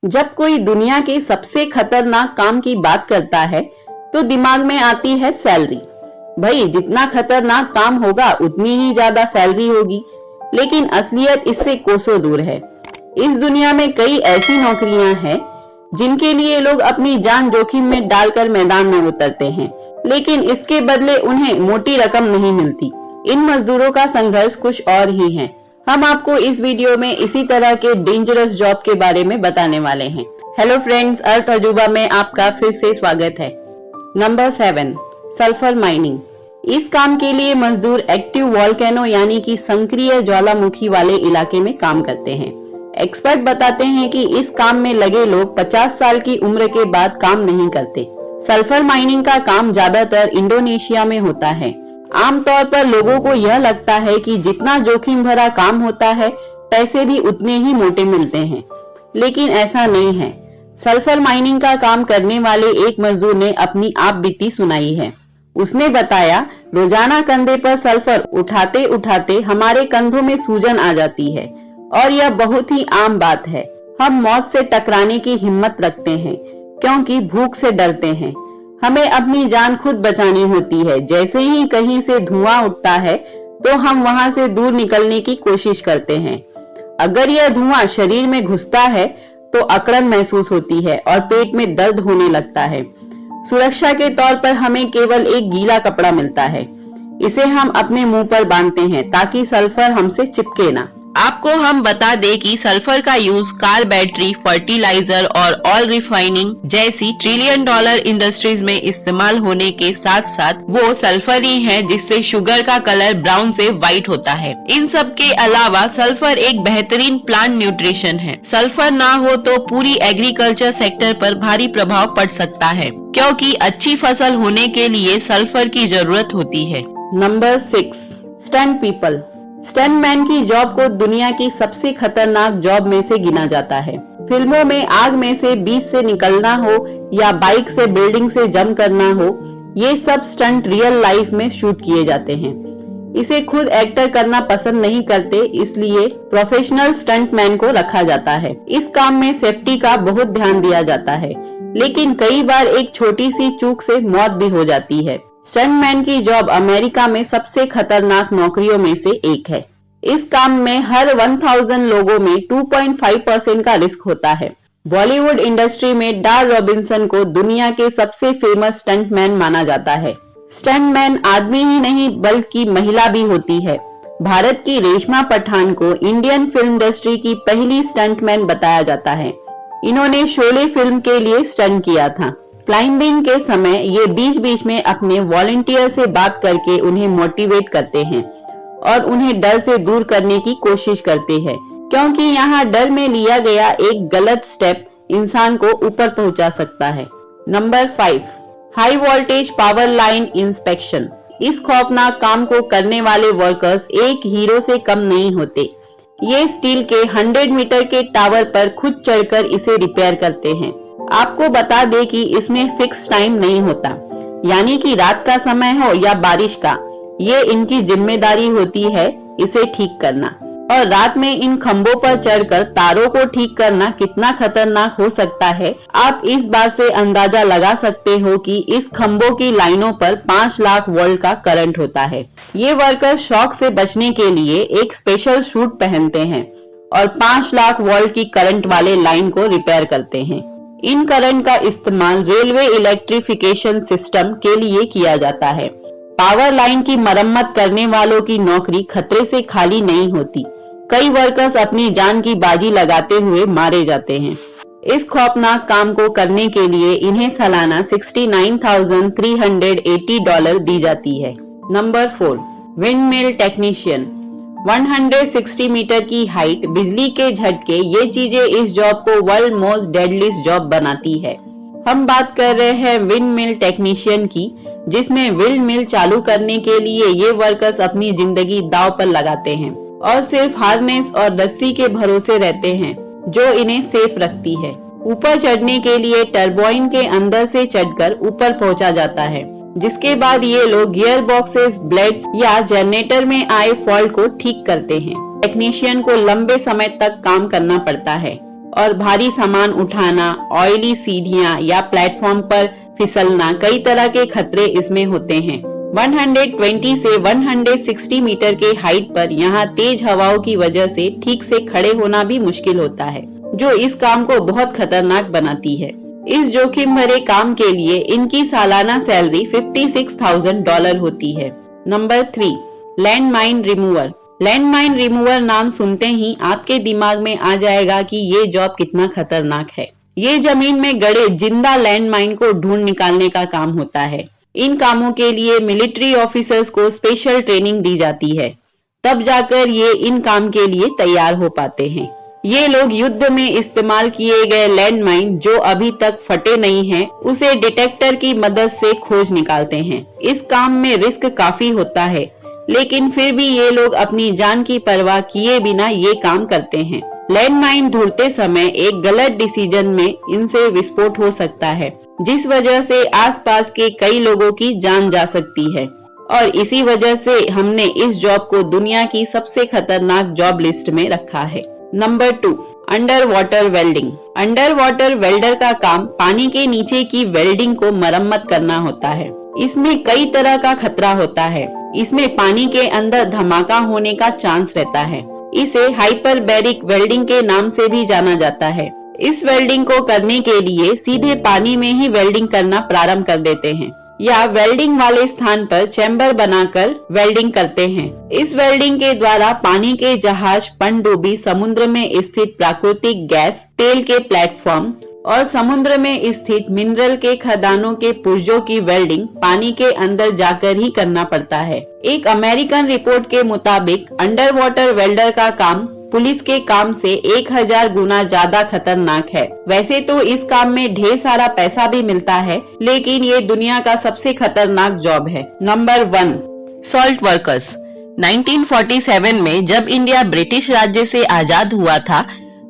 जब कोई दुनिया के सबसे खतरनाक काम की बात करता है तो दिमाग में आती है सैलरी। भाई जितना खतरनाक काम होगा उतनी ही ज्यादा सैलरी होगी, लेकिन असलियत इससे कोसों दूर है। इस दुनिया में कई ऐसी नौकरियां हैं जिनके लिए लोग अपनी जान जोखिम में डालकर मैदान में उतरते हैं, लेकिन इसके बदले उन्हें मोटी रकम नहीं मिलती। इन मजदूरों का संघर्ष कुछ और ही है। हम आपको इस वीडियो में इसी तरह के डेंजरस जॉब के बारे में बताने वाले हैं। हेलो फ्रेंड्स, अर्थ अजूबा में आपका फिर से स्वागत है। Number 7, sulphur mining. इस काम के लिए मजदूर एक्टिव वोल्केनो यानी कि सक्रिय ज्वालामुखी वाले इलाके में काम करते हैं। एक्सपर्ट बताते हैं कि इस काम में लगे लोग 50 साल की उम्र के बाद काम नहीं करते। सल्फर माइनिंग का काम ज्यादातर इंडोनेशिया में होता है। आमतौर पर लोगों को यह लगता है कि जितना जोखिम भरा काम होता है पैसे भी उतने ही मोटे मिलते हैं, लेकिन ऐसा नहीं है। सल्फर माइनिंग का काम करने वाले एक मजदूर ने अपनी आप बीती सुनाई है। उसने बताया, रोजाना कंधे पर सल्फर उठाते उठाते हमारे कंधों में सूजन आ जाती है और यह बहुत ही आम बात है। हम मौत से टकराने की हिम्मत रखते हैं क्योंकि भूख से डरते हैं। हमें अपनी जान खुद बचानी होती है। जैसे ही कहीं से धुआं उठता है तो हम वहां से दूर निकलने की कोशिश करते हैं। अगर यह धुआं शरीर में घुसता है तो अकड़न महसूस होती है और पेट में दर्द होने लगता है। सुरक्षा के तौर पर हमें केवल एक गीला कपड़ा मिलता है। इसे हम अपने मुंह पर बांधते हैं ताकि सल्फर हमसे चिपके ना। आपको हम बता दें कि सल्फर का यूज कार बैटरी, फर्टिलाइजर और ऑयल रिफाइनिंग जैसी $1 ट्रिलियन इंडस्ट्रीज में इस्तेमाल होने के साथ साथ वो सल्फर ही है जिससे शुगर का कलर ब्राउन से व्हाइट होता है। इन सब के अलावा सल्फर एक बेहतरीन प्लांट न्यूट्रिशन है। सल्फर ना हो तो पूरी एग्रीकल्चर सेक्टर पर भारी प्रभाव पड़ सकता है, क्योंकि अच्छी फसल होने के लिए सल्फर की जरूरत होती है। Number 6, stunt people. स्टंटमैन की जॉब को दुनिया की सबसे खतरनाक जॉब में से गिना जाता है। फिल्मों में आग में से बीच से निकलना हो या बाइक से बिल्डिंग से जंप करना हो, ये सब स्टंट रियल लाइफ में शूट किए जाते हैं। इसे खुद एक्टर करना पसंद नहीं करते, इसलिए प्रोफेशनल स्टंटमैन को रखा जाता है। इस काम में सेफ्टी का बहुत ध्यान दिया जाता है, लेकिन कई बार एक छोटी सी चूक से मौत भी हो जाती है। स्टंटमैन की जॉब अमेरिका में सबसे खतरनाक नौकरियों में से एक है। इस काम में हर 1000 लोगों में 2.5% का रिस्क होता है। बॉलीवुड इंडस्ट्री में डार रॉबिन्सन को दुनिया के सबसे फेमस स्टंटमैन माना जाता है। स्टंटमैन आदमी ही नहीं बल्कि महिला भी होती है। भारत की रेशमा पठान को इंडियन फिल्म इंडस्ट्री की पहली स्टंटमैन बताया जाता है। इन्होंने शोले फिल्म के लिए स्टंट किया था। क्लाइंबिंग के समय ये बीच बीच में अपने वॉलंटियर से बात करके उन्हें मोटिवेट करते हैं और उन्हें डर से दूर करने की कोशिश करते हैं, क्योंकि यहाँ डर में लिया गया एक गलत स्टेप इंसान को ऊपर पहुंचा सकता है। Number 5, high voltage power line inspection. इस खौफनाक काम को करने वाले वर्कर्स एक हीरो से कम नहीं होते। ये स्टील के 100 मीटर के टावर पर खुद चढ़कर इसे रिपेयर करते हैं। आपको बता दें कि इसमें फिक्स टाइम नहीं होता, यानी कि रात का समय हो या बारिश का, ये इनकी जिम्मेदारी होती है इसे ठीक करना। और रात में इन खंभों पर चढ़कर तारों को ठीक करना कितना खतरनाक हो सकता है, आप इस बात से अंदाजा लगा सकते हो कि इस खंभों की लाइनों पर 5 लाख वोल्ट का करंट होता है। ये वर्कर शॉक से बचने के लिए एक स्पेशल सूट पहनते हैं और 5 लाख वोल्ट की करंट वाले लाइन को रिपेयर करते हैं। इन करंट का इस्तेमाल रेलवे इलेक्ट्रिफिकेशन सिस्टम के लिए किया जाता है। पावर लाइन की मरम्मत करने वालों की नौकरी खतरे से खाली नहीं होती। कई वर्कर्स अपनी जान की बाजी लगाते हुए मारे जाते हैं। इस खौफनाक काम को करने के लिए इन्हें सालाना $69,380 दी जाती है। Number 4, windmill technician. 160 मीटर की हाइट, बिजली के झटके, ये चीजें इस जॉब को वर्ल्ड मोस्ट डेडलीस्ट जॉब बनाती है। हम बात कर रहे हैं विंड मिल टेक्नीशियन की, जिसमें विंड मिल चालू करने के लिए ये वर्कर्स अपनी जिंदगी दांव पर लगाते हैं और सिर्फ हार्नेस और रस्सी के भरोसे रहते हैं जो इन्हें सेफ रखती है। ऊपर चढ़ने के लिए टर्बाइन के अंदर से चढ़कर ऊपर पहुंचा जाता है, जिसके बाद ये लोग गियर बॉक्सेस, ब्लेड्स या जनरेटर में आए फॉल्ट को ठीक करते हैं। टेक्नीशियन को लंबे समय तक काम करना पड़ता है और भारी सामान उठाना, ऑयली सीढ़ियां या प्लेटफॉर्म पर फिसलना, कई तरह के खतरे इसमें होते हैं। 120 से 160 मीटर के हाइट पर यहाँ तेज हवाओं की वजह से ठीक से खड़े होना भी मुश्किल होता है, जो इस काम को बहुत खतरनाक बनाती है। इस जोखिम भरे काम के लिए इनकी सालाना सैलरी $56,000 होती है। Number 3, land mine remover. Land mine remover नाम सुनते ही आपके दिमाग में आ जाएगा कि ये जॉब कितना खतरनाक है। ये जमीन में गड़े जिंदा लैंड माइन को ढूंढ निकालने का काम होता है। इन कामों के लिए मिलिट्री ऑफिसर्स को स्पेशल ट्रेनिंग दी जाती है, तब जाकर ये इन काम के लिए तैयार हो पाते हैं। ये लोग युद्ध में इस्तेमाल किए गए लैंड माइन जो अभी तक फटे नहीं हैं, उसे डिटेक्टर की मदद से खोज निकालते हैं। इस काम में रिस्क काफी होता है, लेकिन फिर भी ये लोग अपनी जान की परवाह किए बिना ये काम करते हैं। लैंड माइन ढूंढते समय एक गलत डिसीजन में इनसे विस्फोट हो सकता है, जिस वजह से आसपास के कई लोगों की जान जा सकती है, और इसी वजह से हमने इस जॉब को दुनिया की सबसे खतरनाक जॉब लिस्ट में रखा है। Number 2, under water welding. Under water welder का काम पानी के नीचे की वेल्डिंग को मरम्मत करना होता है। इसमें कई तरह का खतरा होता है। इसमें पानी के अंदर धमाका होने का चांस रहता है। इसे हाइपरबैरिक वेल्डिंग के नाम से भी जाना जाता है। इस वेल्डिंग को करने के लिए सीधे पानी में ही वेल्डिंग करना प्रारंभ कर देते हैं, या वेल्डिंग वाले स्थान पर चैम्बर बनाकर वेल्डिंग करते हैं। इस वेल्डिंग के द्वारा पानी के जहाज, पनडुब्बी, समुद्र में स्थित प्राकृतिक गैस, तेल के प्लेटफॉर्म और समुद्र में स्थित मिनरल के खदानों के पुर्जों की वेल्डिंग पानी के अंदर जाकर ही करना पड़ता है। एक अमेरिकन रिपोर्ट के मुताबिक अंडर वाटर वेल्डर का काम पुलिस के काम से 1000 गुना ज्यादा खतरनाक है। वैसे तो इस काम में ढेर सारा पैसा भी मिलता है, लेकिन ये दुनिया का सबसे खतरनाक जॉब है। Number 1, salt workers. 1947 में जब इंडिया ब्रिटिश राज्य से आजाद हुआ था,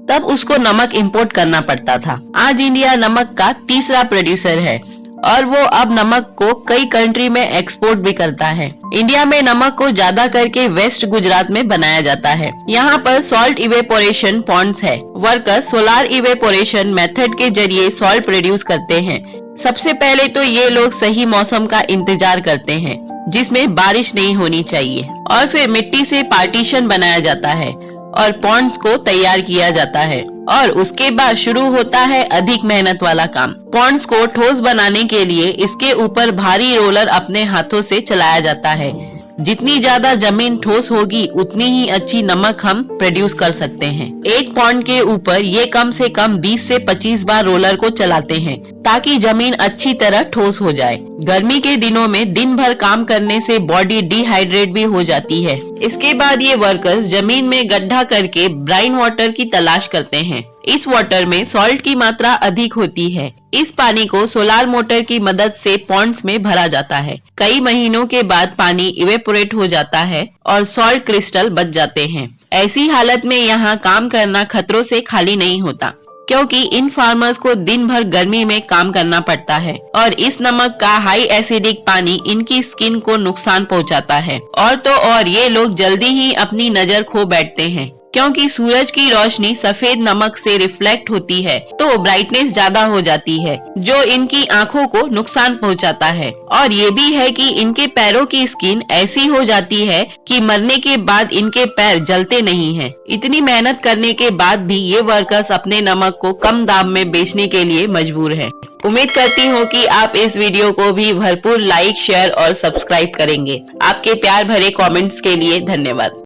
तब उसको नमक इंपोर्ट करना पड़ता था। आज इंडिया नमक का तीसरा प्रोड्यूसर है और वो अब नमक को कई कंट्री में एक्सपोर्ट भी करता है। इंडिया में नमक को ज्यादा करके वेस्ट गुजरात में बनाया जाता है। यहाँ पर सॉल्ट इवेपोरेशन पॉन्ड्स है। वर्कर्स सोलार इवेपोरेशन मेथड के जरिए सॉल्ट प्रोड्यूस करते हैं। सबसे पहले तो ये लोग सही मौसम का इंतजार करते हैं, जिसमें बारिश नहीं होनी चाहिए, और फिर मिट्टी से पार्टीशन बनाया जाता है और पॉन्ड्स को तैयार किया जाता है, और उसके बाद शुरू होता है अधिक मेहनत वाला काम। पॉन्ड्स को ठोस बनाने के लिए इसके ऊपर भारी रोलर अपने हाथों से चलाया जाता है। जितनी ज्यादा जमीन ठोस होगी उतनी ही अच्छी नमक हम प्रोड्यूस कर सकते हैं। एक पॉन्ड के ऊपर ये कम से कम 20 से 25 बार रोलर को चलाते हैं, ताकि जमीन अच्छी तरह ठोस हो जाए। गर्मी के दिनों में दिन भर काम करने से बॉडी डिहाइड्रेट भी हो जाती है। इसके बाद ये वर्कर्स जमीन में गड्ढा करके ब्राइन वाटर की तलाश करते हैं। इस वाटर में सॉल्ट की मात्रा अधिक होती है। इस पानी को सोलार मोटर की मदद से पॉन्ड्स में भरा जाता है। कई महीनों के बाद पानी इवेपोरेट हो जाता है और सॉल्ट क्रिस्टल बच जाते हैं। ऐसी हालत में यहाँ काम करना खतरों से खाली नहीं होता, क्योंकि इन फार्मर्स को दिन भर गर्मी में काम करना पड़ता है, और इस नमक का हाई एसिडिक पानी इनकी स्किन को नुकसान पहुंचाता है। और तो और ये लोग जल्दी ही अपनी नजर खो बैठते हैं, क्योंकि सूरज की रोशनी सफेद नमक से रिफ्लेक्ट होती है तो ब्राइटनेस ज्यादा हो जाती है, जो इनकी आंखों को नुकसान पहुंचाता है। और ये भी है कि इनके पैरों की स्किन ऐसी हो जाती है कि मरने के बाद इनके पैर जलते नहीं हैं। इतनी मेहनत करने के बाद भी ये वर्कर्स अपने नमक को कम दाम में बेचने के लिए मजबूर है। उम्मीद करती हूँ कि आप इस वीडियो को भी भरपूर लाइक, शेयर और सब्सक्राइब करेंगे। आपके प्यार भरे कमेंट्स के लिए धन्यवाद।